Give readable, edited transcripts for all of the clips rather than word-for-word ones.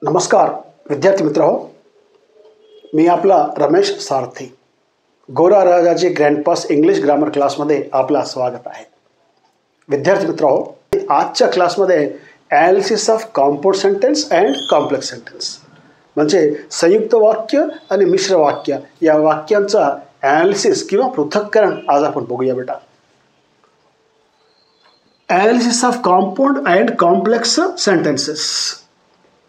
नमस्कार विद्यार्थी मित्रहो, मी आपला रमेश सारथी. गोरा राजाची ग्रँडपास इंग्लिश ग्रामर क्लासमध्ये आपला स्वागत आहे. विद्यार्थी मित्रहो, आजच्या क्लासमध्ये analysis of compound sentence and complex sentence म्हणजे संयुक्त वाक्य आणि मिश्र वाक्य या वाक्यांचा ॲनालिसिस किंवा पृथक्करण आज आपण बघूया बेटा. Analysis of compound and complex sentences.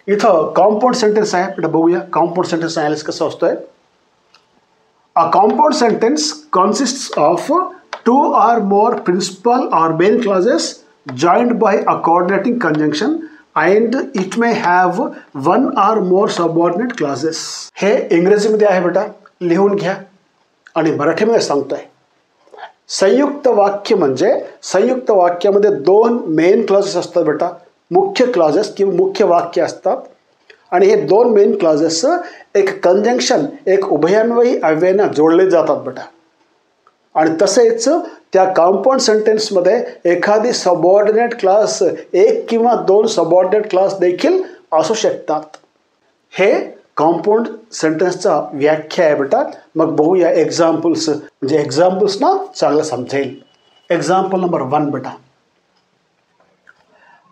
इथं कॉम्पाउंड सेंटेन्स आहे बेटा, बघूया कॉम्पाउंड सेंटेन्स ॲनालिसिस कसं असतोय. A compound sentence consists of two or more principal or main clauses joined by a coordinating conjunction and it may have one or more subordinate clauses. हे इंग्रजीमध्ये आहे बेटा, लिहून घ्या आणि मराठीमध्ये सांगतोय. संयुक्त वाक्य म्हणजे संयुक्त वाक्यामध्ये दोन मेन क्लॉजेस असतात बेटा, मुख्य क्लॉजेस किंवा मुख्य वाक्य असतात आणि हे दोन मेन क्लॉजेस एक कंजंक्शन एक उभयान्वयी अव्ययाने जोडले जातात बेटा. आणि तसेच त्या कंपाउंड सेंटेन्समध्ये एखादी सबऑर्डिनेट क्लास एक किंवा दोन सबऑर्डिनेट क्लास देखील असू शकतात. हे कंपाउंड सेंटेन्सचा व्याख्या आहे बेटा. मग बघूया एक्झाम्पल्स, म्हणजे एक्झाम्पल्स ना चांगलं समजेल. एक्झाम्पल नंबर 1 बेटा.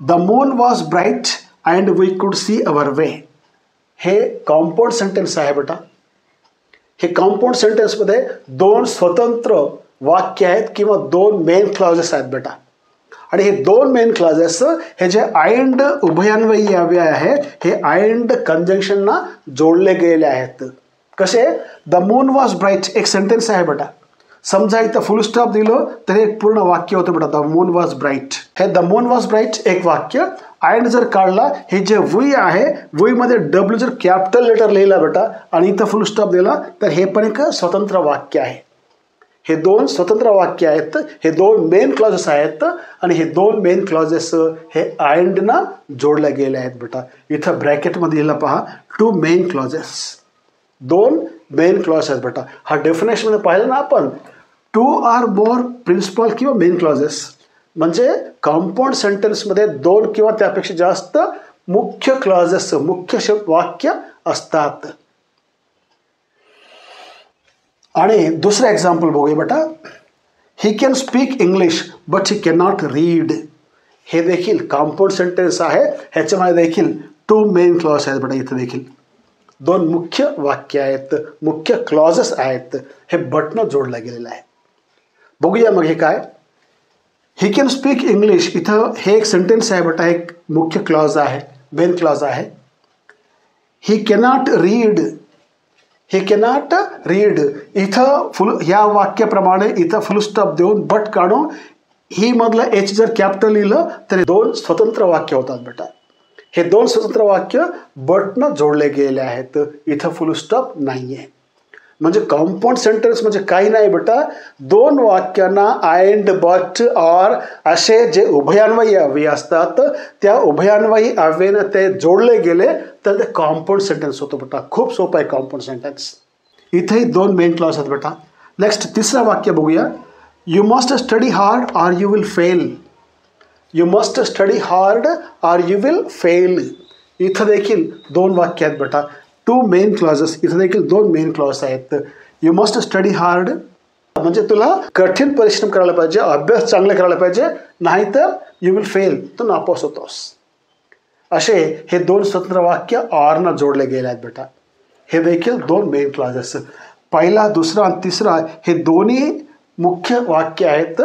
The moon was bright and we could see our way. हे कंपाउंड सेंटेन्स आहे बेटा. हे कंपाउंड सेंटेन्समध्ये दोन स्वतंत्र वाक्य आहेत किंवा दोन मेन क्लॉजेस आहेत बेटा. आणि हे दोन मेन क्लॉजेस हे जे आयंड उभयान्वयी अव्यय आहे हे आयंड कंजंक्शनना जोडले गेलेले आहेत. कसे? द मून वॉज ब्राईट एक सेंटेन्स आहे बेटा. समजा इथं फुल स्टॉप दिलं तर एक पूर्ण वाक्य होतं बेटा, द मून वॉज ब्राईट. हे द मून वॉज ब्राईट एक वाक्य. अँड जर काढला हे जे वी आहे, वी मध्ये डब्ल्यू जर कॅपिटल लेटर लिहिला बेटा आणि इथं फुल स्टॉप दिला तर हे पण एक स्वतंत्र वाक्य आहे. हे दोन स्वतंत्र वाक्य आहेत, हे दोन मेन क्लॉजेस आहेत आणि हे दोन मेन क्लॉजेस हे अँडना जोडले गेले आहेत बेटा. इथं ब्रॅकेटमध्ये लिहिलं पहा, टू मेन क्लॉजेस, दोन मेन क्लॉज आहेत बेटा. हा डेफिनेशनमध्ये पाहिलं ना आपण, टू आर मोर प्रिन्सिपल किंवा मेन क्लॉजेस म्हणजे कंपाउंड सेंटेन्समध्ये दोन किंवा त्यापेक्षा जास्त मुख्य क्लॉजेस मुख्य वाक्य असतात. आणि दुसरं एक्झाम्पल बघूया बेटा. He can speak English but he can not read. हे देखील कंपाउंड सेंटेन्स आहे. ह्याच्यामध्ये देखील टू मेन क्लॉज आहेत बेटा. इथं देखील दोन मुख्य वाक्य आहेत, मुख्य क्लॉजेस आहेत. हे बटन जोडलं गेलेलं आहे. बघूया मग हे काय. ही कॅन स्पीक इंग्लिश, इथं हे एक सेंटेन्स आहे बेटा, एक मुख्य क्लॉज आहे, मेन क्लॉज आहे. ही कॅनॉट रीड, ही कॅनॉट रीड इथं ह्या वाक्याप्रमाणे इथं फुल स्टॉप देऊन बट काढून ही मधलं एच जर कॅपिटल लिहिलं तर दोन स्वतंत्र वाक्य होतात बेटा. हे दोन स्वतंत्र वाक्य बटन जोडले गेले आहेत. इथं फुल स्टॉप नाही आहे. म्हणजे कंपाउंड सेंटेन्स म्हणजे काही नाही बेटा, दोन वाक्यांना अँड बट ऑर असे जे उभयान्वयी अव्यय असतात त्या उभयान्वयी अव्ययाने ते जोडले गेले तर ते कंपाउंड सेंटेन्स होतं बेटा. खूप सोपं आहे कंपाउंड सेंटेन्स. इथेही दोन मेन क्लॉज आहेत बेटा. नेक्स्ट तिसरं वाक्य बघूया. You must study hard or you will fail. You must study hard or you will fail. इथं देखील दोन वाक्य आहेत बेटा, टू मेन क्लॉजेस. इथं देखील दोन मेन क्लॉज आहेत. यू मस्ट स्टडी हार्ड म्हणजे तुला कठीण परिश्रम करायला पाहिजे, अभ्यास चांगला करायला पाहिजे, नाहीतर यू विल फेल, तू नापास होतोस. असे हे दोन स्वतंत्र वाक्य ऑरनं जोडले गेले आहेत बेटा. हे देखील दोन मेन क्लॉजेस. पहिला, दुसरा आणि तिसरा हे दोन्ही मुख्य वाक्य आहेत.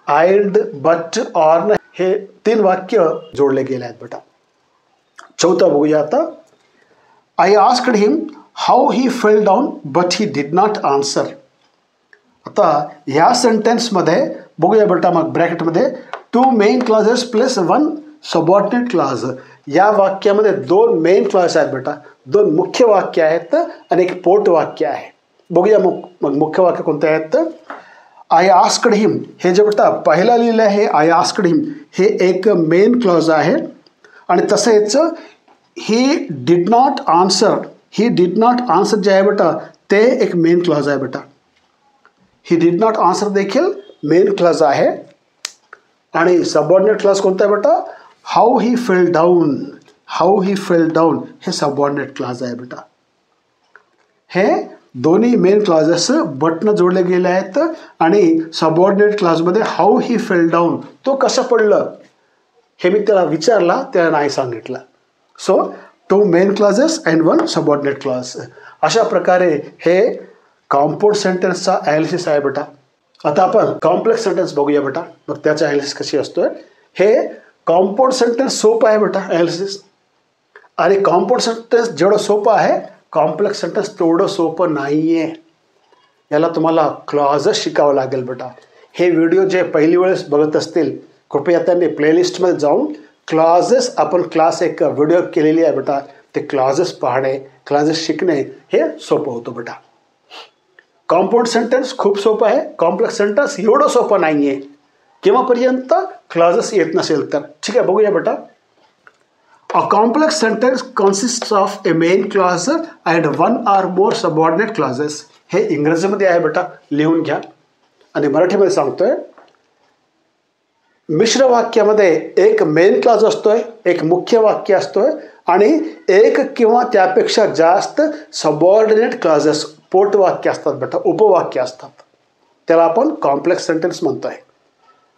अँड बट ऑर हे तीन वाक्य जोडले गेले आहेत बेटा. चौथा बघूया आता. I asked him how he fell down but he did not answer. आता ह्या सेंटेन्समध्ये बघूया बेटा, मग ब्रॅकेटमध्ये two main clauses plus one subordinate clause. या वाक्यामध्ये दोन मेन क्लॉज आहेत बेटा, दोन मुख्य वाक्य आहेत आणि एक पोट वाक्य आहे. बघूया मग मुख्य वाक्य कोणते आहेत. आय आस्क्ड हिम हे जे बेटा पहिला लिहिलं आहे, आय आस्क्ड हिम हे एक मेन क्लॉज आहे. आणि तसेच he did not answer, he did not answer जे आहे बेटा ते एक मेन क्लॉज आहे बेटा. ही डिड नॉट आन्सर देखील मेन क्लॉज आहे. आणि सबऑर्डिनेट क्लॉज कोणता आहे बेटा, how he fell down. How he fell down हे सबऑर्डिनेट क्लॉज आहे बेटा. हे दोन्ही मेन क्लॉजेस बटन जोडले गेले आहेत आणि सबऑर्डिनेट क्लॉजमध्ये हाऊ ही फेल डाऊन तो कसं पडलं हे मी त्याला विचारला, त्याला नाही सांगितलं. So 2 main clauses and 1 subordinate clause. अशा प्रकारे हे कंपाऊंड सेंटेन्सचा ॲनालिसिस आहे बेटा. आता आपण कॉम्प्लेक्स सेंटेन्स बघूया बेटा, मग त्याचा ॲनालिसिस कशी असतोय. हे कंपाऊंड सेंटेन्स सोपं आहे बेटा ॲनालिसिस, आणि कंपाऊंड सेंटेन्स जेवढं सोपं आहे कॉम्प्लेक्स सेंटेन्स तेवढं सोपं नाही आहे. याला तुम्हाला क्लॉजेस शिकावं लागेल बेटा. हे व्हिडिओ जे पहिली वेळेस बघत असतील कृपया त्यांनी प्लेलिस्टमध्ये जाऊन क्लॉजेस आपण क्लास एक व्हिडिओ केलेली आहे बेटा, ते क्लॉजेस पाहणे, क्लॉजेस शिकणे हे सोपं होतं बेटा. कंपाऊंड सेंटेन्स खूप सोपं आहे, कॉम्प्लेक्स सेंटेन्स एवढं सोपं नाही आहे केव्हापर्यंत क्लॉजेस येत नसेल तर. ठीक आहे, बघूया बेटा. A complex sentence consists of a main clause and 1 or more subordinate clauses. हे इंग्रजीमध्ये आहे बेटा, लिहून घ्या. आणि मराठीमध्ये सांगतोय, मिश्र वाक्यामध्ये एक मेन क्लॉज असतोय, एक मुख्य वाक्य असतोय आणि एक किंवा त्यापेक्षा जास्त सबऑर्डिनेट क्लॉजेस पोटवाक्य असतात बेटा, उपवाक्य असतात. त्याला आपण कॉम्प्लेक्स सेंटेन्स म्हणतोय.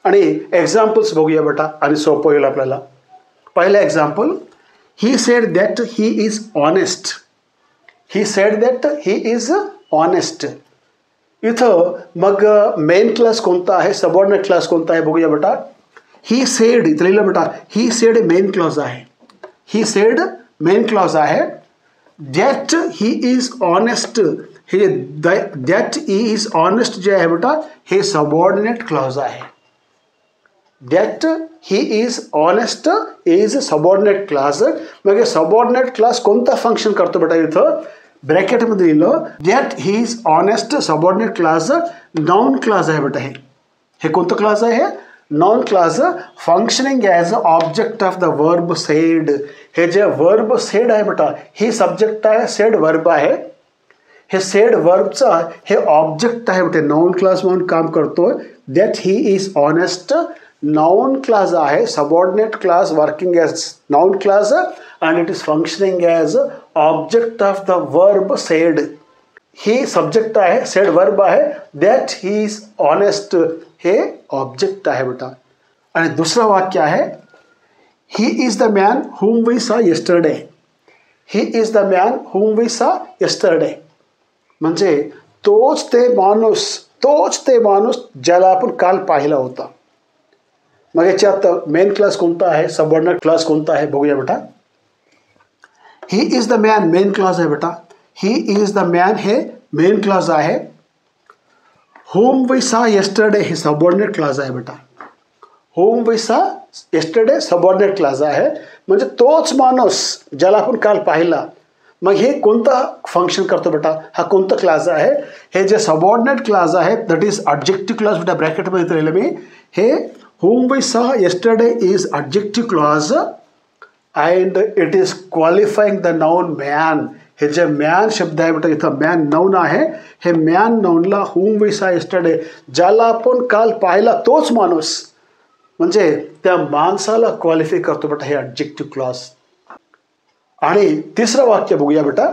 आणि एक्झाम्पल्स बघूया बेटा आणि सोपं होईल आपल्याला. पहिलं example, he said that he is honest. He said that he is honest. इथं मग मेन क्लास कोणता आहे, सबऑर्डिनेट क्लास कोणता आहे बघूया बेटा. ही सेड इथं लिहिलं बेटा, ही सेड मेन क्लॉज आहे. ही सेड मेन क्लॉज आहे. दॅट ही इज ऑनेस्ट, हे दॅट ही इज ऑनेस्ट जे आहे बेटा हे सबऑर्डिनेट क्लॉज आहे. That he is honest is subordinate class. मग हे सबऑर्डिनेट क्लास कोणता फंक्शन करतो बेटा, इथं ब्रॅकेटमध्ये लिहिलं that he is honest subordinate class noun class आहे बेटा. हे कोणतं क्लास आहे, noun class functioning as object of the verb sed. हे जे वर्ब सेड आहे बेटा ही सब्जेक्ट आहे, सेड वर्ब आहे. हे सेड वर्बचा हे ऑब्जेक्ट आहे बेटा, नाउन क्लास म्हणून काम करतोय. That he is honest known class आहे, subordinate class working as known class and it is functioning as object of the verb said. He subject आहे, सेड वर्ब आहे. दॅट ही इज ऑनेस्ट हे object आहे बेटा. आणि दुसरं वाक्य आहे, ही is the man whom we saw yesterday. He is the man whom we saw yesterday. म्हणजे तोच ते माणूस ज्याला आपण काल पाहिला होता. मग याच्यात मेन क्लास कोणता आहे, सबऑर्डिनेट क्लास कोणता आहे बघूया बेटा. He is the man main clause आहे बेटा. ही इज द मॅन हे मेन क्लॉज आहे. होम वी सा येस्टरडे हे सबऑर्डिनेट क्लॉज आहे बेटा. Whom we saw yesterday subordinate clause आहे. म्हणजे तोच माणूस ज्याला आपण काल पाहिला. मग हे कोणता फंक्शन करतो बेटा, हा कोणता क्लास आहे, हे जे सबऑर्डिनेट क्लास आहे दॅट इज ऑब्जेक्टिव्ह क्लॉज बेटा. ब्रॅकेटमध्ये लिहिलं मी, हे whom we saw yesterday is objective clause and it is qualifying the noun man. हे जे मॅन शब्द आहे बेटा इथं मॅन नाउन आहे. हे man नाउनला whom we saw yesterday ज्याला आपण काल पाहिला तोच माणूस म्हणजे त्या माणसाला क्वालिफाय करतो बेटा हे ऑब्जेक्टिव्ह क्लॉज. आणि तिसरं वाक्य बघूया बेटा.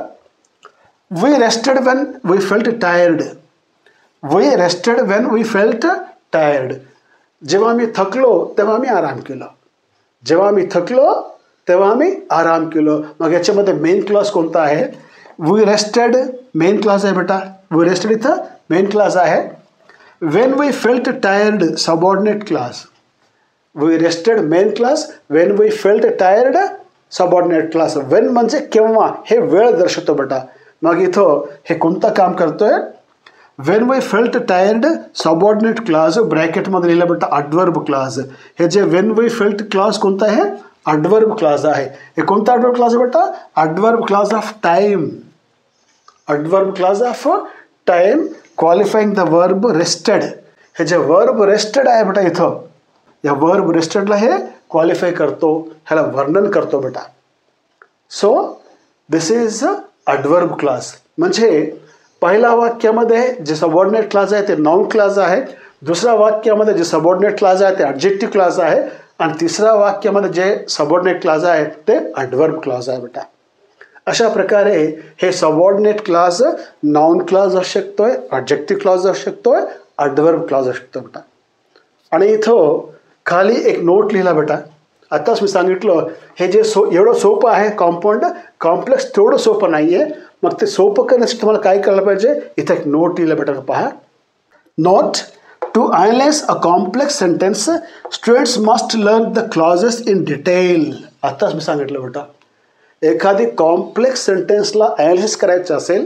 we rested when we felt tired. we rested when we felt tired. जेव्हा मी थकलो तेव्हा आम्ही आराम केला. जेव्हा मी थकलो तेव्हा आम्ही आराम केलं. मग याच्यामध्ये मेन क्लॉज कोणता आहे, वी रेस्टेड मेन क्लॉज आहे बेटा. वी रेस्टेड इथं मेन क्लॉज आहे. When we felt tired subordinate clause. We rested main clause, when we felt tired subordinate clause. When म्हणजे केव्हा, हे वेळ दर्शवतो बेटा. मग इथं हे कोणतं काम करतोय, when we felt tired subordinate clause ब्रॅकेटमध्ये लिहिलं बेटा ॲडवर्ब क्लास. हे जे वेन वी फेल्ट क्लास कोणता आहे, ॲडवर्ब क्लास आहे. हे कोणता ॲडवर्ब क्लास आहे बेटा, adverb class of time. Adverb class of time qualifying the verb rested. हे जे वर्ब रेस्टेड आहे बेटा इथं, या वर्ब रेस्टेडला हे क्वालिफाय करतो, ह्याला वर्णन करतो बेटा. So this is adverb class. म्हणजे पहिल्या वाक्यामध्ये जे सबऑर्डिनेट क्लास आहे ते नाउन क्लास आहे. दुसऱ्या वाक्यामध्ये जे सबऑर्डिनेट क्लास आहे ते ॲडजेक्टिव्ह क्लास आहे. आणि तिसऱ्या वाक्यामध्ये जे सबऑर्डिनेट क्लॉज आहे ते ॲडव्हर्ब क्लॉज आहे बेटा. अशा प्रकारे हे सबऑर्डिनेट क्लॉज नाउन क्लॉज असू शकतोय, ॲडजेक्टिव्ह क्लॉज असू शकतोय, ॲडव्हर्ब क्लॉज असू शकतो बेटा. आणि इथं खाली एक नोट लिहिला बेटा. आताच मी सांगितलं हे जे एवढं सोपं आहे कॉम्पाउंड, कॉम्प्लेक्स तेवढं सोपं नाही आहे. मग ते सोपं करण्यासाठी तुम्हाला काय करायला पाहिजे, इथं एक नोट लिहिलं बेटा पहा. Note to analyse a complex sentence students must learn the clauses in detail. आताच मी सांगितलं बेटा, एखादी कॉम्प्लेक्स सेंटेन्सला ॲनालिसिस करायचं असेल,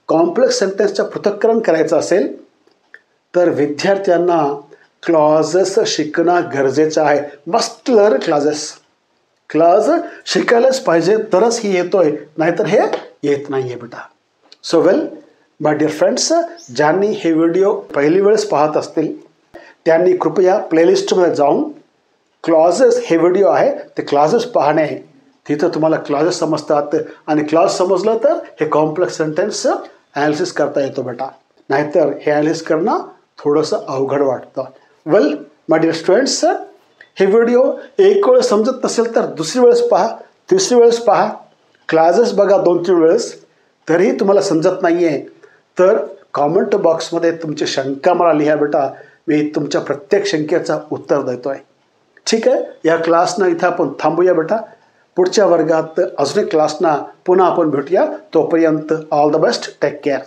कॉम्प्लेक्स सेंटेन्सचं पृथक्करण करायचं असेल तर विद्यार्थ्यांना क्लॉजेस शिकणं गरजेचं आहे. Must learn clauses. क्लॉज शिकायलाच पाहिजे तरच ही येतोय, नाहीतर हे येत नाही आहे बेटा. So well my dear friends, ज्यांनी हे व्हिडिओ पहिली वेळेस पाहत असतील त्यांनी कृपया प्लेलिस्टमध्ये जाऊन क्लॉजेस हे व्हिडिओ आहे ते क्लॉजेस पाहणे. तिथं तुम्हाला क्लॉजेस समजतात आणि क्लॉज समजलं तर हे कॉम्प्लेक्स सेंटेन्स ॲनालिसिस करता येतो बेटा. नाहीतर हे ॲनालिसिस करणं थोडंसं अवघड वाटतं. वेल माय डिअर स्टुडंट्स, हे व्हिडिओ एक वेळेस समजत नसेल तर दुसरी वेळेस पहा, तिसरी वेळेस पहा, क्लासेस बघा 2-3 वेळेस, तरीही तुम्हाला समजत नाही आहे तर कॉमेंट बॉक्समध्ये तुमची शंका मला लिहा बेटा. मी तुमच्या प्रत्येक शंकेचं उत्तर देतो आहे. ठीक आहे, या क्लासनं इथं आपण थांबूया बेटा. पुढच्या वर्गात अजून एक क्लासना पुन्हा आपण भेटूया. तोपर्यंत all the best, take care.